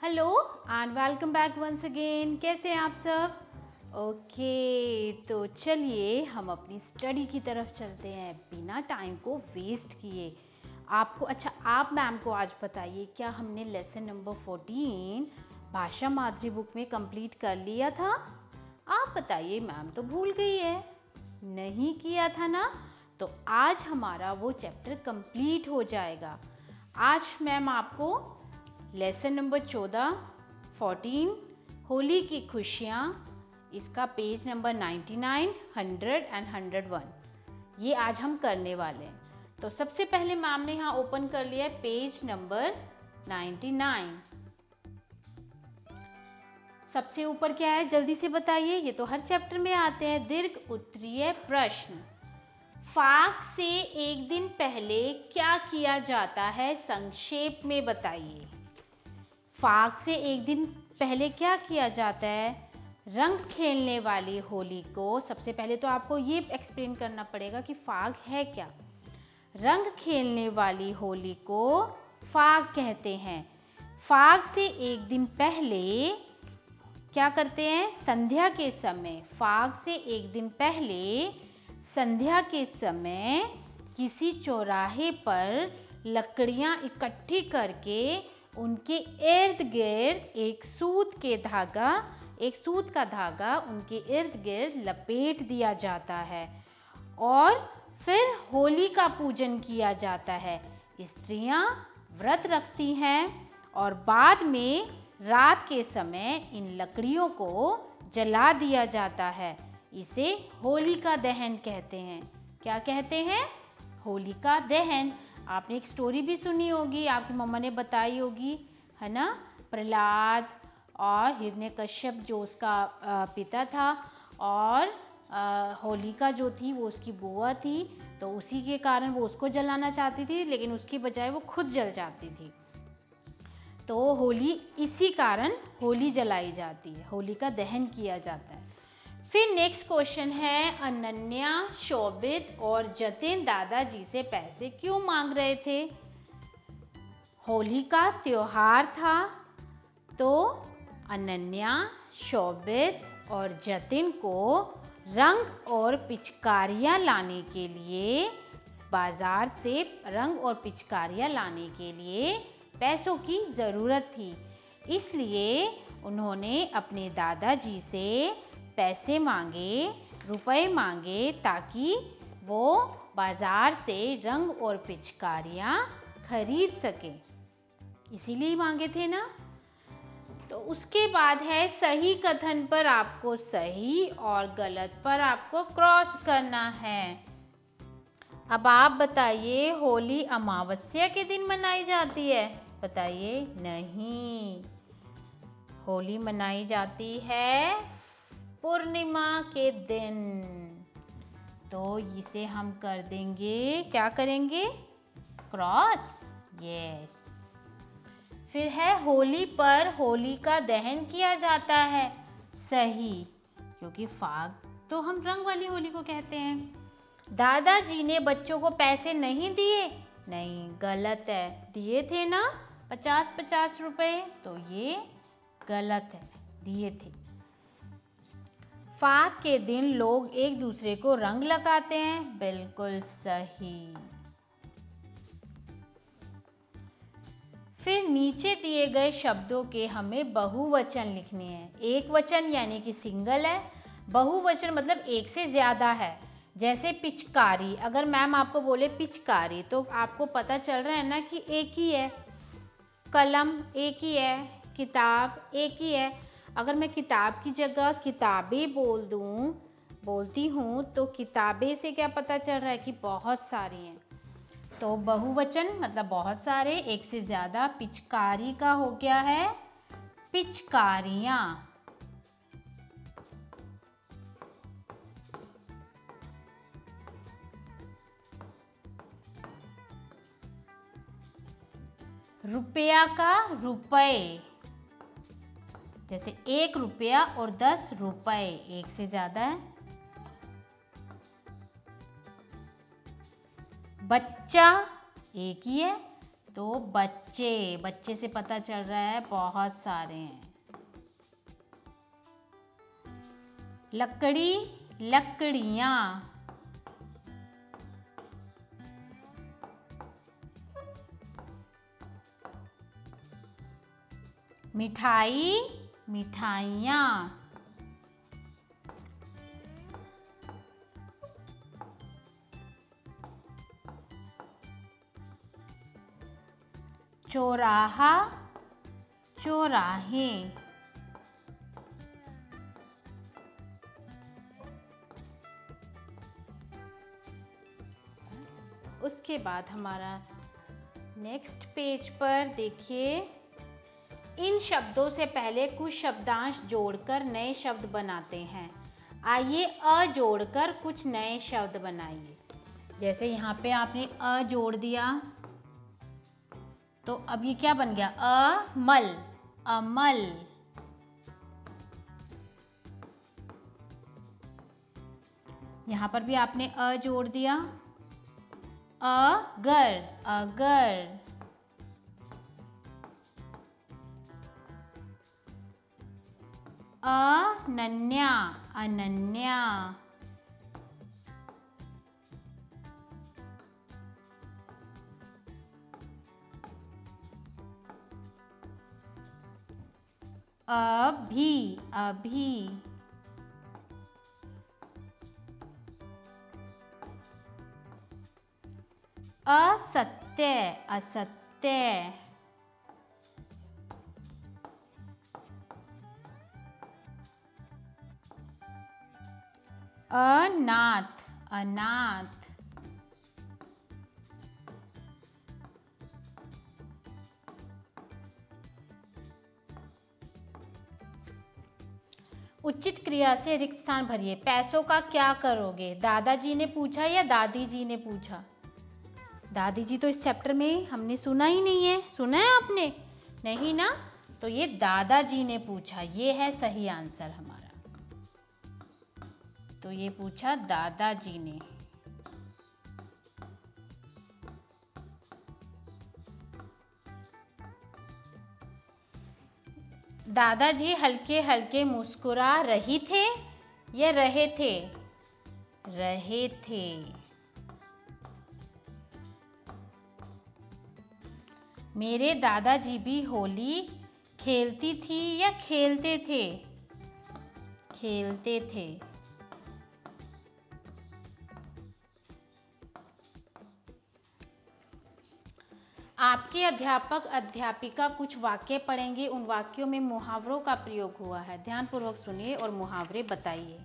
Hello and welcome back once again. कैसे हैं आप सब? ओके, तो चलिए हम अपनी स्टडी की तरफ चलते हैं बिना टाइम को वेस्ट किए। आप मैम को आज बताइए, क्या हमने लेसन नंबर 14 भाषा माधुरी बुक में कंप्लीट कर लिया था? आप बताइए, मैम तो भूल गई है। नहीं किया था ना? तो आज हमारा वो चैप्टर कंप्लीट हो जाएगा। आज मैम आपको लेसन नंबर 14 होली की खुशियाँ, इसका पेज नंबर 99, 100 एंड 101 ये आज हम करने वाले हैं। तो सबसे पहले मैम ने यहाँ ओपन कर लिया है पेज नंबर 99। सबसे ऊपर क्या है, जल्दी से बताइए, ये तो हर चैप्टर में आते हैं। दीर्घ उत्तरीय प्रश्न। फाक से एक दिन पहले क्या किया जाता है, संक्षेप में बताइए। फाग से एक दिन पहले क्या किया जाता है? रंग खेलने वाली होली को, सबसे पहले तो आपको ये एक्सप्लेन करना पड़ेगा कि फाग है क्या। रंग खेलने वाली होली को फाग कहते हैं। फाग से एक दिन पहले क्या करते हैं? संध्या के समय, फाग से एक दिन पहले संध्या के समय किसी चौराहे पर लकड़ियां इकट्ठी करके उनके इर्द गिर्द एक सूत का धागा उनके इर्द गिर्द लपेट दिया जाता है और फिर होली का पूजन किया जाता है। स्त्रियां व्रत रखती हैं और बाद में रात के समय इन लकड़ियों को जला दिया जाता है। इसे होलिका दहन कहते हैं। क्या कहते हैं? होलिका दहन। आपने एक स्टोरी भी सुनी होगी, आपकी मम्मा ने बताई होगी, है ना? प्रहलाद और हिरण्यकश्यप जो उसका पिता था और होलिका जो थी वो उसकी बुआ थी, तो उसी के कारण वो उसको जलाना चाहती थी, लेकिन उसकी बजाय वो खुद जल जाती थी। तो होली, इसी कारण होली जलाई जाती है, होलिका दहन किया जाता है। फिर नेक्स्ट क्वेश्चन है, अनन्या, शोभित और जतिन दादाजी से पैसे क्यों मांग रहे थे? होली का त्योहार था तो अनन्या, शोभित और जतिन को रंग और पिचकारियाँ लाने के लिए, बाजार से रंग और पिचकारियाँ लाने के लिए पैसों की ज़रूरत थी। इसलिए उन्होंने अपने दादाजी से पैसे मांगे, रुपए मांगे, ताकि वो बाज़ार से रंग और पिचकारियाँ खरीद सकें। इसीलिए मांगे थे ना? तो उसके बाद है सही कथन पर आपको सही और गलत पर आपको क्रॉस करना है। अब आप बताइए, होली अमावस्या के दिन मनाई जाती है? बताइए। नहीं, होली मनाई जाती है पूर्णिमा के दिन। तो इसे हम कर देंगे, क्या करेंगे? क्रॉस। यस। फिर है होली पर होली का दहन किया जाता है। सही, क्योंकि फाग तो हम रंग वाली होली को कहते हैं। दादाजी ने बच्चों को पैसे नहीं दिए? नहीं, गलत है। दिए थे ना 50-50 रुपए, तो ये गलत है, दिए थे। फाग के दिन लोग एक दूसरे को रंग लगाते हैं। बिल्कुल सही। फिर नीचे दिए गए शब्दों के हमें बहुवचन लिखने हैं। एक वचन यानी कि सिंगल है, बहुवचन मतलब एक से ज़्यादा है। जैसे पिचकारी, अगर मैम आपको बोले पिचकारी तो आपको पता चल रहा है ना कि एक ही है। कलम एक ही है, किताब एक ही है। अगर मैं किताब की जगह किताबें बोलती हूँ तो किताबें से क्या पता चल रहा है कि बहुत सारी हैं। तो बहुवचन मतलब बहुत सारे, एक से ज़्यादा। पिचकारी का हो गया है पिचकारियाँ। रुपया का रुपए, जैसे 1 रुपया और 10 रुपए, एक से ज़्यादा है। बच्चा एक ही है, तो बच्चे, बच्चे से पता चल रहा है बहुत सारे हैं। लकड़ी, लकड़ियाँ। मिठाई, मिठाइयाँ। चौराहा, चौराहे। उसके बाद हमारा नेक्स्ट पेज पर देखिए, इन शब्दों से पहले कुछ शब्दांश जोड़कर नए शब्द बनाते हैं। आइए अ जोड़कर कुछ नए शब्द बनाइए। जैसे यहाँ पे आपने अ जोड़ दिया, तो अब ये क्या बन गया? अमल, अमल। यहाँ पर भी आपने अ जोड़ दिया, अगर, अगर। अनन्या, अनन्या। अभी, अभी। असत्य, असत्य। अनाथ, अनाथ। उचित क्रिया से रिक्त स्थान भरिए। पैसों का क्या करोगे? दादाजी ने पूछा या दादी जी ने पूछा? दादी जी तो इस चैप्टर में हमने सुना ही नहीं है। सुना है आपने? नहीं ना? तो ये दादाजी ने पूछा, ये है सही आंसर हमारा। तो ये पूछा दादाजी ने। दादाजी हल्के हल्के मुस्कुरा रही थे या रहे थे? रहे थे। मेरे दादाजी भी होली खेलती थी या खेलते थे? खेलते थे। आपके अध्यापक अध्यापिका कुछ वाक्य पढ़ेंगे, उन वाक्यों में मुहावरों का प्रयोग हुआ है। ध्यानपूर्वक सुनिए और मुहावरे बताइए।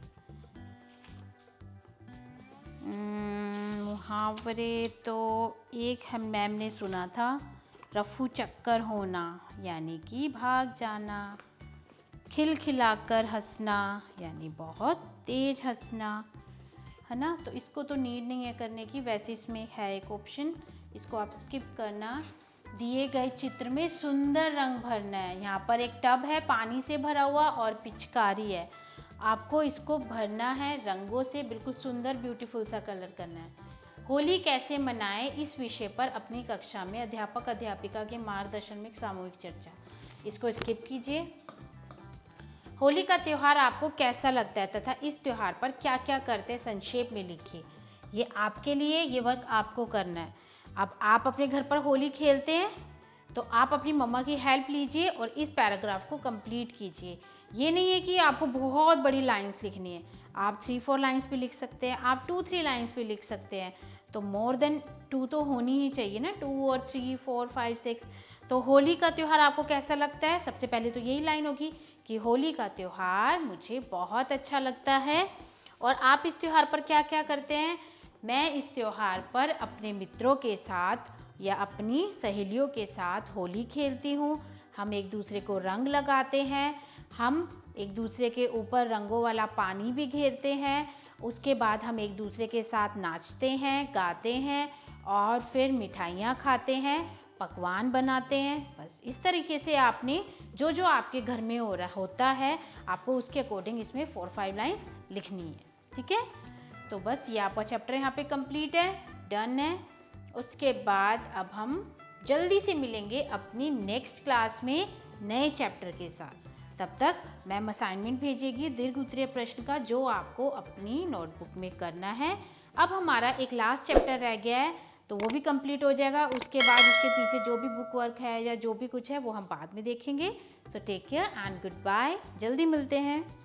मुहावरे तो एक हम मैम ने सुना था, रफू चक्कर होना यानी कि भाग जाना, खिलखिलाकर हंसना यानी बहुत तेज हंसना, है ना। तो इसको तो नीड नहीं है करने की, वैसे इसमें है एक ऑप्शन, इसको आप स्किप करना। दिए गए चित्र में सुंदर रंग भरना है। यहाँ पर एक टब है पानी से भरा हुआ और पिचकारी है। आपको इसको भरना है रंगों से, बिल्कुल सुंदर ब्यूटीफुल सा कलर करना है। होली कैसे मनाएं, इस विषय पर अपनी कक्षा में अध्यापक अध्यापिका के मार्गदर्शन में सामूहिक चर्चा। इसको स्किप कीजिए। होली का त्यौहार आपको कैसा लगता है तथा इस त्यौहार पर क्या क्या करते हैं, संक्षेप में लिखिए। ये आपके लिए, ये वर्क आपको करना है। अब आप अपने घर पर होली खेलते हैं तो आप अपनी मम्मा की हेल्प लीजिए और इस पैराग्राफ को कंप्लीट कीजिए। ये नहीं है कि आपको बहुत बड़ी लाइंस लिखनी है, आप 3-4 लाइंस भी लिख सकते हैं, आप 2-3 लाइंस भी लिख सकते हैं। तो मोर देन 2 तो होनी ही चाहिए ना, 2 और 3, 4, 5, 6। तो होली का त्यौहार आपको कैसा लगता है? सबसे पहले तो यही लाइन होगी कि होली का त्यौहार मुझे बहुत अच्छा लगता है। और आप इस त्यौहार पर क्या क्या करते हैं? मैं इस त्यौहार पर अपने मित्रों के साथ या अपनी सहेलियों के साथ होली खेलती हूँ। हम एक दूसरे को रंग लगाते हैं, हम एक दूसरे के ऊपर रंगों वाला पानी भी घेरते हैं। उसके बाद हम एक दूसरे के साथ नाचते हैं, गाते हैं और फिर मिठाइयाँ खाते हैं, पकवान बनाते हैं। बस इस तरीके से आपने जो जो आपके घर में होता है आपको उसके अकॉर्डिंग इसमें 4-5 लाइन्स लिखनी है। ठीक है, तो बस ये आपका चैप्टर यहाँ पे कंप्लीट है, डन है। उसके बाद अब हम जल्दी से मिलेंगे अपनी नेक्स्ट क्लास में नए चैप्टर के साथ। तब तक मैम असाइनमेंट भेजेगी दीर्घ उत्तरीय प्रश्न का, जो आपको अपनी नोटबुक में करना है। अब हमारा एक लास्ट चैप्टर रह गया है, तो वो भी कंप्लीट हो जाएगा। उसके बाद उसके पीछे जो भी बुक वर्क है या जो भी कुछ है वो हम बाद में देखेंगे। So take care and goodbye, जल्दी मिलते हैं।